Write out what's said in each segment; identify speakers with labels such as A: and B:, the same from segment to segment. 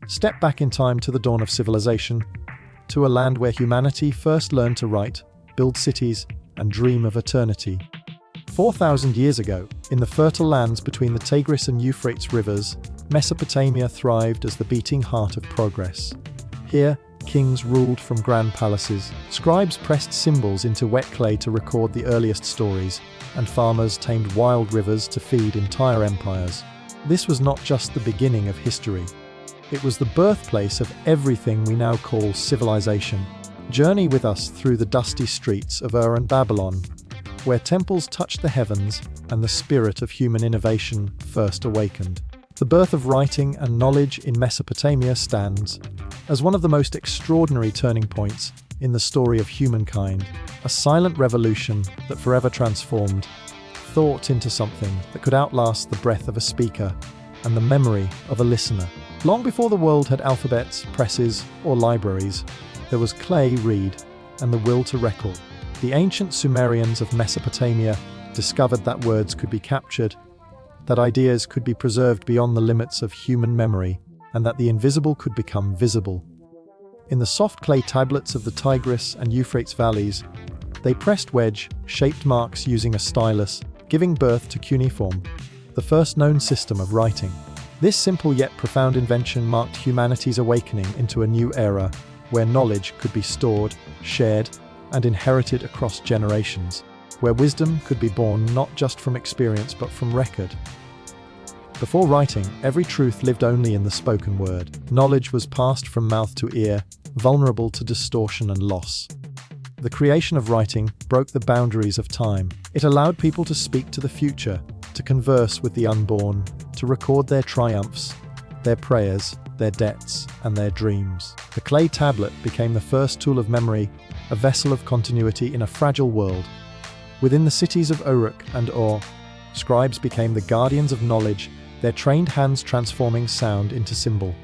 A: Step back in time to the dawn of civilization, to a land where humanity first learned to write, build cities, and dream of eternity. 4,000 years ago, in the fertile lands between the Tigris and Euphrates rivers, Mesopotamia thrived as the beating heart of progress. Here, kings ruled from grand palaces, scribes pressed symbols into wet clay to record the earliest stories, and farmers tamed wild rivers to feed entire empires. This was not just the beginning of history. It was the birthplace of everything we now call civilization. Journey with us through the dusty streets of Ur and Babylon, where temples touched the heavens and the spirit of human innovation first awakened. The birth of writing and knowledge in Mesopotamia stands as one of the most extraordinary turning points in the story of humankind, a silent revolution that forever transformed thought into something that could outlast the breath of a speaker and the memory of a listener. Long before the world had alphabets, presses, or libraries, there was clay reed and the will to record. The ancient Sumerians of Mesopotamia discovered that words could be captured, that ideas could be preserved beyond the limits of human memory, and that the invisible could become visible. In the soft clay tablets of the Tigris and Euphrates valleys, they pressed wedge-shaped marks using a stylus, giving birth to cuneiform, the first known system of writing. This simple yet profound invention marked humanity's awakening into a new era where knowledge could be stored, shared, and inherited across generations, where wisdom could be born not just from experience but from record. Before writing, every truth lived only in the spoken word. Knowledge was passed from mouth to ear, vulnerable to distortion and loss. The creation of writing broke the boundaries of time. It allowed people to speak to the future, to converse with the unborn, to record their triumphs, their prayers, their debts, and their dreams. The clay tablet became the first tool of memory, a vessel of continuity in a fragile world. Within the cities of Uruk and Ur, scribes became the guardians of knowledge, their trained hands transforming sound into symbol.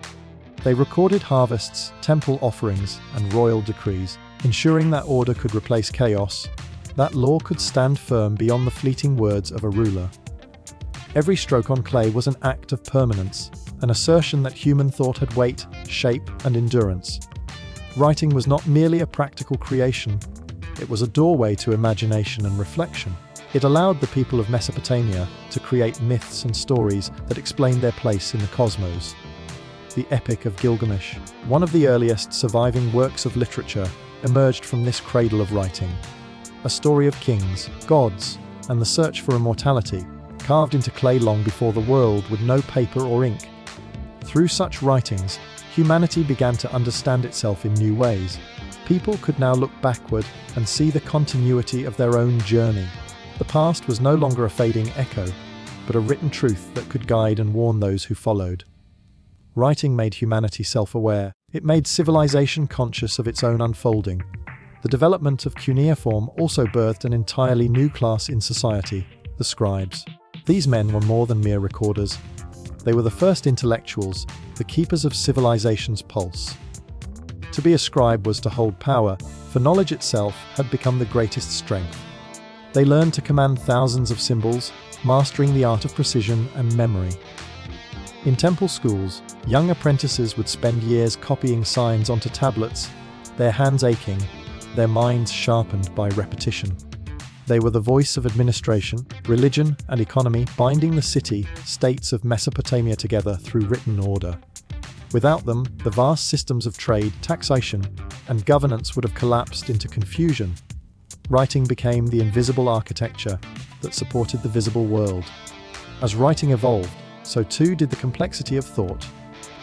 A: They recorded harvests, temple offerings, and royal decrees, ensuring that order could replace chaos, that law could stand firm beyond the fleeting words of a ruler. Every stroke on clay was an act of permanence, an assertion that human thought had weight, shape, and endurance. Writing was not merely a practical creation, it was a doorway to imagination and reflection. It allowed the people of Mesopotamia to create myths and stories that explained their place in the cosmos. The Epic of Gilgamesh, one of the earliest surviving works of literature, emerged from this cradle of writing. A story of kings, gods, and the search for immortality, carved into clay long before the world would know paper or ink. Through such writings, humanity began to understand itself in new ways. People could now look backward and see the continuity of their own journey. The past was no longer a fading echo, but a written truth that could guide and warn those who followed. Writing made humanity self-aware. It made civilization conscious of its own unfolding. The development of cuneiform also birthed an entirely new class in society, the scribes. These men were more than mere recorders. They were the first intellectuals, the keepers of civilization's pulse. To be a scribe was to hold power, for knowledge itself had become the greatest strength. They learned to command thousands of symbols, mastering the art of precision and memory. In temple schools, young apprentices would spend years copying signs onto tablets, their hands aching, their minds sharpened by repetition. They were the voice of administration, religion, and economy, binding the city-states of Mesopotamia together through written order. Without them, the vast systems of trade, taxation, and governance would have collapsed into confusion. Writing became the invisible architecture that supported the visible world. As writing evolved, so too did the complexity of thought.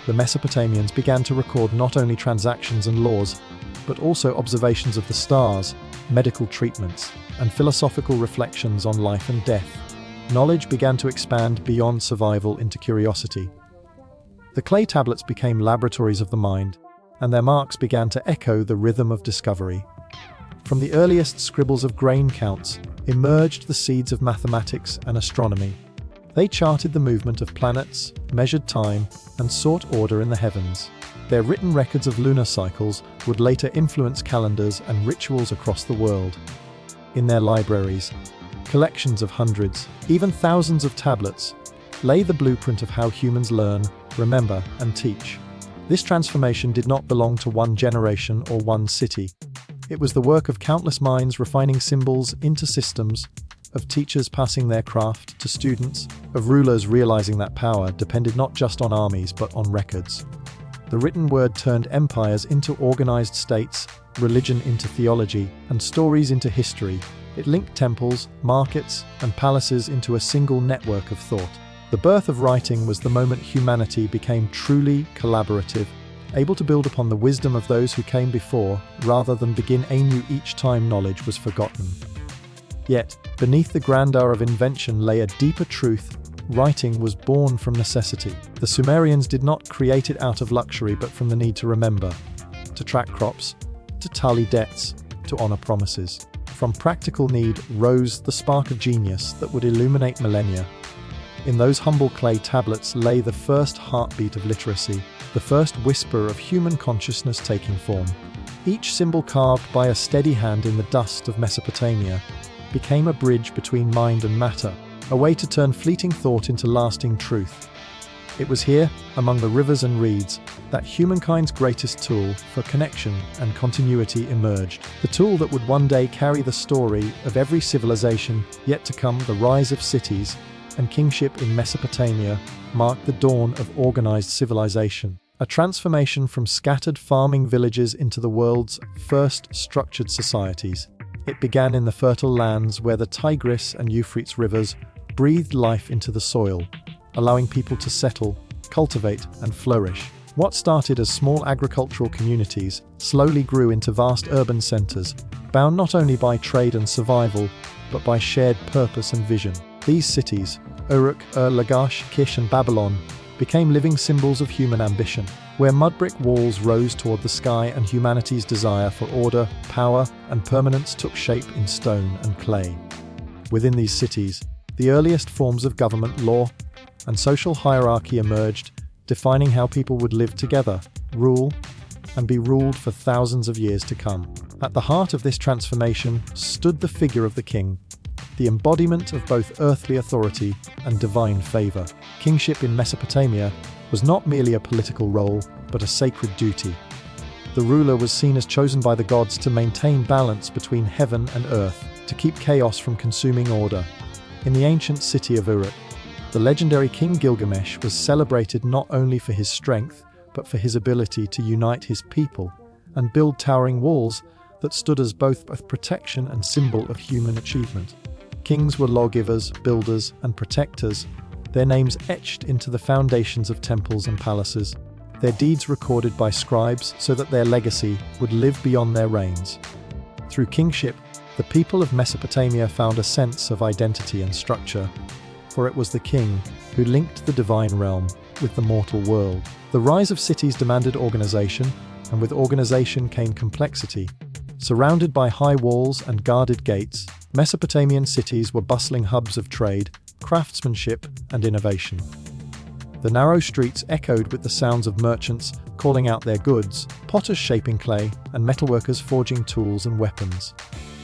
A: The Mesopotamians began to record not only transactions and laws, but also observations of the stars, medical treatments, and philosophical reflections on life and death. Knowledge began to expand beyond survival into curiosity. The clay tablets became laboratories of the mind, and their marks began to echo the rhythm of discovery. From the earliest scribbles of grain counts emerged the seeds of mathematics and astronomy. They charted the movement of planets, measured time, and sought order in the heavens. Their written records of lunar cycles would later influence calendars and rituals across the world. In their libraries, collections of hundreds, even thousands of tablets, lay the blueprint of how humans learn, remember, and teach. This transformation did not belong to one generation or one city. It was the work of countless minds refining symbols into systems, of teachers passing their craft to students, of rulers realizing that power depended not just on armies but on records. The written word turned empires into organized states, religion into theology, and stories into history. It linked temples, markets, and palaces into a single network of thought. The birth of writing was the moment humanity became truly collaborative, able to build upon the wisdom of those who came before, rather than begin anew each time knowledge was forgotten. Yet, beneath the grandeur of invention lay a deeper truth. Writing was born from necessity. The Sumerians did not create it out of luxury but from the need to remember, to track crops, to tally debts, to honor promises. From practical need rose the spark of genius that would illuminate millennia. In those humble clay tablets lay the first heartbeat of literacy, the first whisper of human consciousness taking form. Each symbol carved by a steady hand in the dust of Mesopotamia became a bridge between mind and matter, a way to turn fleeting thought into lasting truth. It was here, among the rivers and reeds, that humankind's greatest tool for connection and continuity emerged. The tool that would one day carry the story of every civilization yet to come. The rise of cities and kingship in Mesopotamia marked the dawn of organized civilization, a transformation from scattered farming villages into the world's first structured societies. It began in the fertile lands where the Tigris and Euphrates rivers breathed life into the soil, allowing people to settle, cultivate, and flourish. What started as small agricultural communities slowly grew into vast urban centers, bound not only by trade and survival, but by shared purpose and vision. These cities, Uruk, Lagash, Kish, and Babylon, became living symbols of human ambition, where mud-brick walls rose toward the sky and humanity's desire for order, power, and permanence took shape in stone and clay. Within these cities, the earliest forms of government, law, and social hierarchy emerged, defining how people would live together, rule, and be ruled for thousands of years to come. At the heart of this transformation stood the figure of the king, the embodiment of both earthly authority and divine favor. Kingship in Mesopotamia was not merely a political role, but a sacred duty. The ruler was seen as chosen by the gods to maintain balance between heaven and earth, to keep chaos from consuming order. In the ancient city of Uruk, the legendary King Gilgamesh was celebrated not only for his strength, but for his ability to unite his people and build towering walls that stood as both protection and symbol of human achievement. Kings were lawgivers, builders, and protectors, their names etched into the foundations of temples and palaces, their deeds recorded by scribes so that their legacy would live beyond their reigns. Through kingship, the people of Mesopotamia found a sense of identity and structure, for it was the king who linked the divine realm with the mortal world. The rise of cities demanded organization, and with organization came complexity. Surrounded by high walls and guarded gates, Mesopotamian cities were bustling hubs of trade, craftsmanship, and innovation. The narrow streets echoed with the sounds of merchants calling out their goods, potters shaping clay, and metalworkers forging tools and weapons.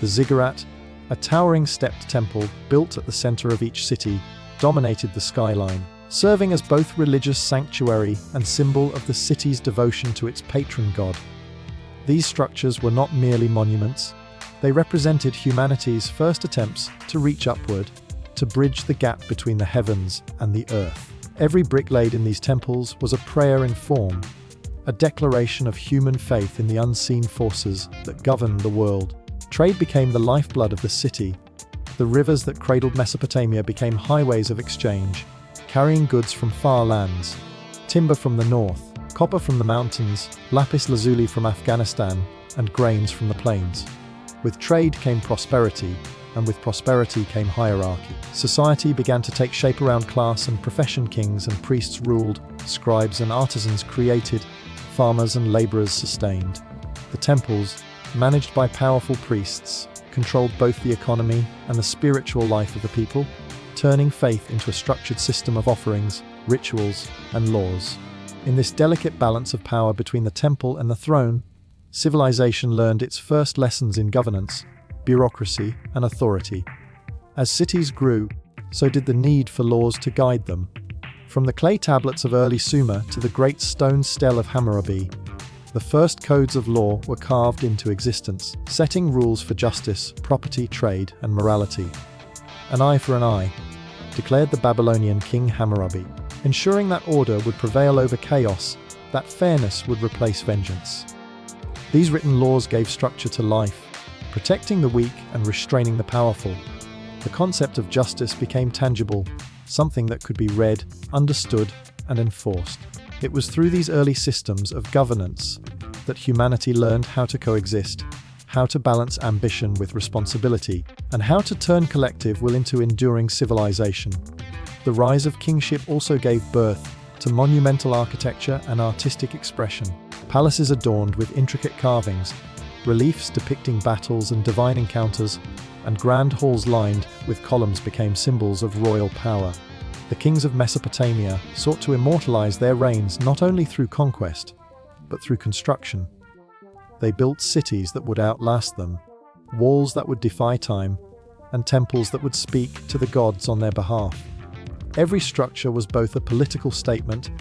A: The Ziggurat, a towering stepped temple built at the center of each city, dominated the skyline, serving as both religious sanctuary and symbol of the city's devotion to its patron god. These structures were not merely monuments. They represented humanity's first attempts to reach upward, to bridge the gap between the heavens and the earth. Every brick laid in these temples was a prayer in form, a declaration of human faith in the unseen forces that govern the world. Trade became the lifeblood of the city. The rivers that cradled Mesopotamia became highways of exchange, carrying goods from far lands, timber from the north, copper from the mountains, lapis lazuli from Afghanistan, and grains from the plains. With trade came prosperity, and with prosperity came hierarchy. Society began to take shape around class and profession. Kings and priests ruled, scribes and artisans created, farmers and laborers sustained. The temples, managed by powerful priests, controlled both the economy and the spiritual life of the people, turning faith into a structured system of offerings, rituals, and laws. In this delicate balance of power between the temple and the throne, civilization learned its first lessons in governance, bureaucracy, and authority. As cities grew, so did the need for laws to guide them. From the clay tablets of early Sumer to the great stone stele of Hammurabi, the first codes of law were carved into existence, setting rules for justice, property, trade, and morality. An eye for an eye, declared the Babylonian King Hammurabi, ensuring that order would prevail over chaos, that fairness would replace vengeance. These written laws gave structure to life, protecting the weak and restraining the powerful. The concept of justice became tangible, something that could be read, understood, and enforced. It was through these early systems of governance that humanity learned how to coexist, how to balance ambition with responsibility, and how to turn collective will into enduring civilization. The rise of kingship also gave birth to monumental architecture and artistic expression. Palaces adorned with intricate carvings, reliefs depicting battles and divine encounters, and grand halls lined with columns became symbols of royal power. The kings of Mesopotamia sought to immortalize their reigns not only through conquest, but through construction. They built cities that would outlast them, walls that would defy time, and temples that would speak to the gods on their behalf. Every structure was both a political statement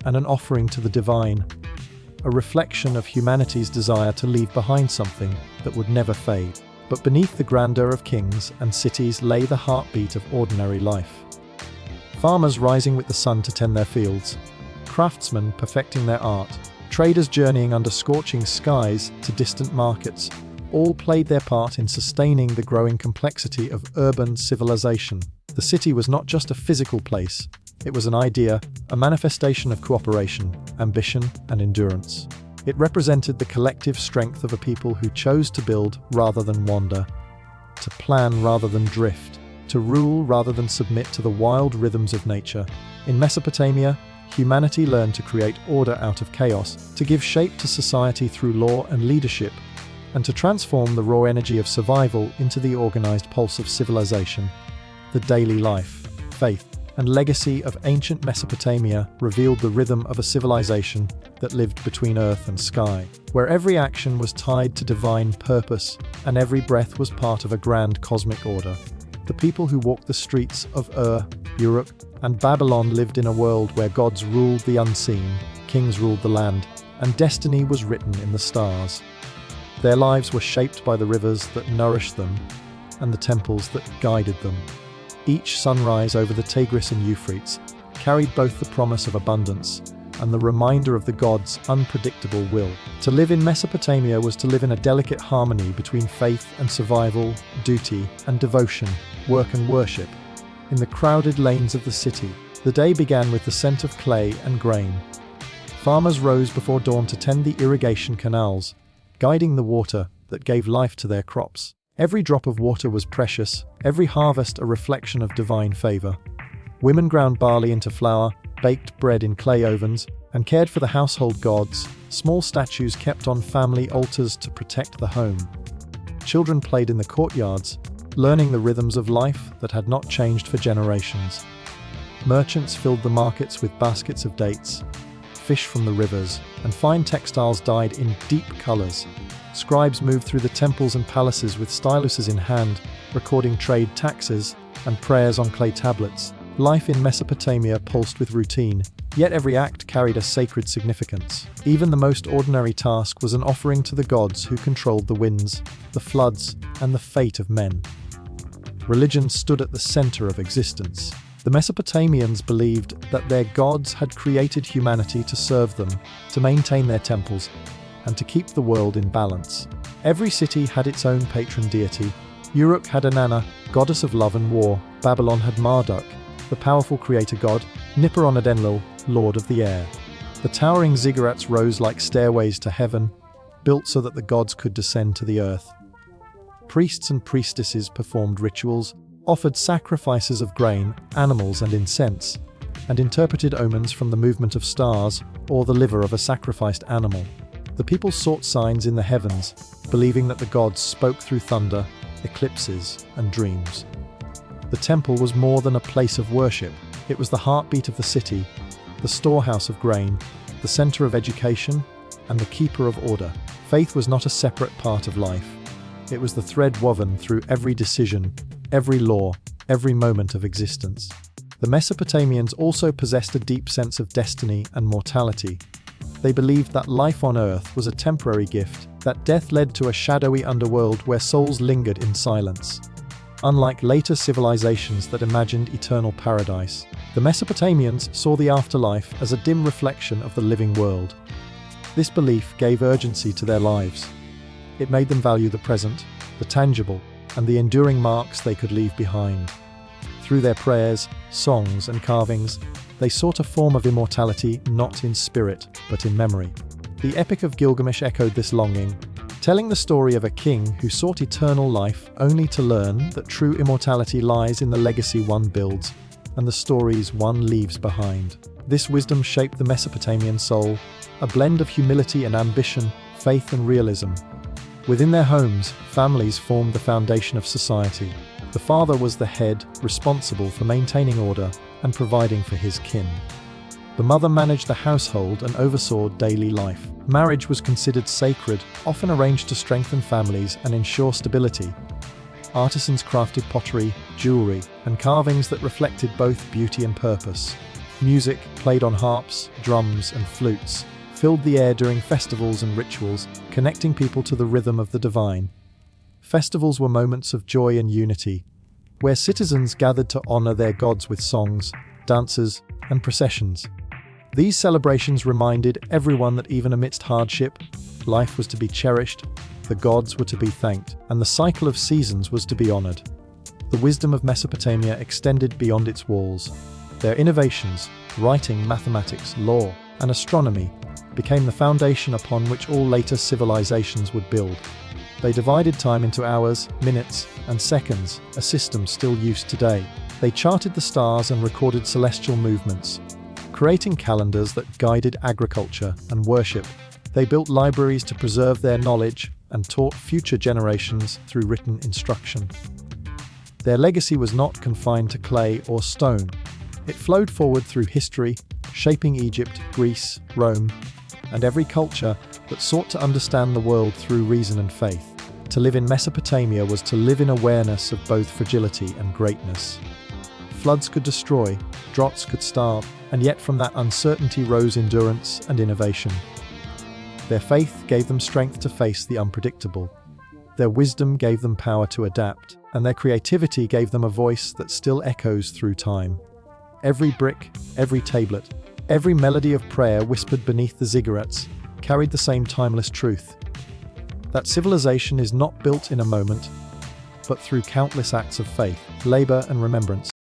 A: and an offering to the divine, a reflection of humanity's desire to leave behind something that would never fade. But beneath the grandeur of kings and cities lay the heartbeat of ordinary life. Farmers rising with the sun to tend their fields, craftsmen perfecting their art, traders journeying under scorching skies to distant markets, all played their part in sustaining the growing complexity of urban civilization. The city was not just a physical place, it was an idea, a manifestation of cooperation, ambition, and endurance. It represented the collective strength of a people who chose to build rather than wander, to plan rather than drift, to rule rather than submit to the wild rhythms of nature. In Mesopotamia, humanity learned to create order out of chaos, to give shape to society through law and leadership, and to transform the raw energy of survival into the organized pulse of civilization. The daily life, faith, and legacy of ancient Mesopotamia revealed the rhythm of a civilization that lived between earth and sky, where every action was tied to divine purpose and every breath was part of a grand cosmic order. The people who walked the streets of Uruk, and Babylon lived in a world where gods ruled the unseen, kings ruled the land, and destiny was written in the stars. Their lives were shaped by the rivers that nourished them and the temples that guided them. Each sunrise over the Tigris and Euphrates carried both the promise of abundance and the reminder of the gods' unpredictable will. To live in Mesopotamia was to live in a delicate harmony between faith and survival, duty and devotion, work and worship. In the crowded lanes of the city, the day began with the scent of clay and grain. Farmers rose before dawn to tend the irrigation canals, guiding the water that gave life to their crops. Every drop of water was precious, every harvest a reflection of divine favor. Women ground barley into flour, baked bread in clay ovens, and cared for the household gods. Small statues kept on family altars to protect the home. Children played in the courtyards, learning the rhythms of life that had not changed for generations. Merchants filled the markets with baskets of dates, fish from the rivers, and fine textiles dyed in deep colors. Scribes moved through the temples and palaces with styluses in hand, recording trade taxes and prayers on clay tablets. Life in Mesopotamia pulsed with routine, yet every act carried a sacred significance. Even the most ordinary task was an offering to the gods who controlled the winds, the floods, and the fate of men. Religion stood at the center of existence. The Mesopotamians believed that their gods had created humanity to serve them, to maintain their temples, and to keep the world in balance. Every city had its own patron deity. Uruk had Inanna, goddess of love and war. Babylon had Marduk, the powerful creator god. Nippur had Enlil, lord of the air. The towering Ziggurats rose like stairways to heaven, built so that the gods could descend to the earth. Priests and priestesses performed rituals, offered sacrifices of grain, animals, and incense, and interpreted omens from the movement of stars or the liver of a sacrificed animal. The people sought signs in the heavens, believing that the gods spoke through thunder, eclipses, and dreams. The temple was more than a place of worship. It was the heartbeat of the city, the storehouse of grain, the center of education, and the keeper of order. Faith was not a separate part of life. It was the thread woven through every decision, every law, every moment of existence. The Mesopotamians also possessed a deep sense of destiny and mortality. They believed that life on Earth was a temporary gift, that death led to a shadowy underworld where souls lingered in silence. Unlike later civilizations that imagined eternal paradise, the Mesopotamians saw the afterlife as a dim reflection of the living world. This belief gave urgency to their lives. It made them value the present, the tangible, and the enduring marks they could leave behind. Through their prayers, songs, and carvings, they sought a form of immortality not in spirit, but in memory. The Epic of Gilgamesh echoed this longing, telling the story of a king who sought eternal life only to learn that true immortality lies in the legacy one builds and the stories one leaves behind. This wisdom shaped the Mesopotamian soul, a blend of humility and ambition, faith and realism. Within their homes, families formed the foundation of society. The father was the head, responsible for maintaining order and providing for his kin. The mother managed the household and oversaw daily life. Marriage was considered sacred, often arranged to strengthen families and ensure stability. Artisans crafted pottery, jewelry, and carvings that reflected both beauty and purpose. Music, played on harps, drums, and flutes, filled the air during festivals and rituals, connecting people to the rhythm of the divine. Festivals were moments of joy and unity, where citizens gathered to honor their gods with songs, dances, and processions. These celebrations reminded everyone that even amidst hardship, life was to be cherished, the gods were to be thanked, and the cycle of seasons was to be honored. The wisdom of Mesopotamia extended beyond its walls. Their innovations, writing, mathematics, law, and astronomy, became the foundation upon which all later civilizations would build. They divided time into hours, minutes, and seconds, a system still used today. They charted the stars and recorded celestial movements, creating calendars that guided agriculture and worship. They built libraries to preserve their knowledge and taught future generations through written instruction. Their legacy was not confined to clay or stone. It flowed forward through history, shaping Egypt, Greece, Rome, and every culture that sought to understand the world through reason and faith. To live in Mesopotamia was to live in awareness of both fragility and greatness. Floods could destroy, droughts could starve, and yet from that uncertainty rose endurance and innovation. Their faith gave them strength to face the unpredictable. Their wisdom gave them power to adapt, and their creativity gave them a voice that still echoes through time. Every brick, every tablet, every melody of prayer whispered beneath the Ziggurats carried the same timeless truth: that civilization is not built in a moment, but through countless acts of faith, labor, and remembrance.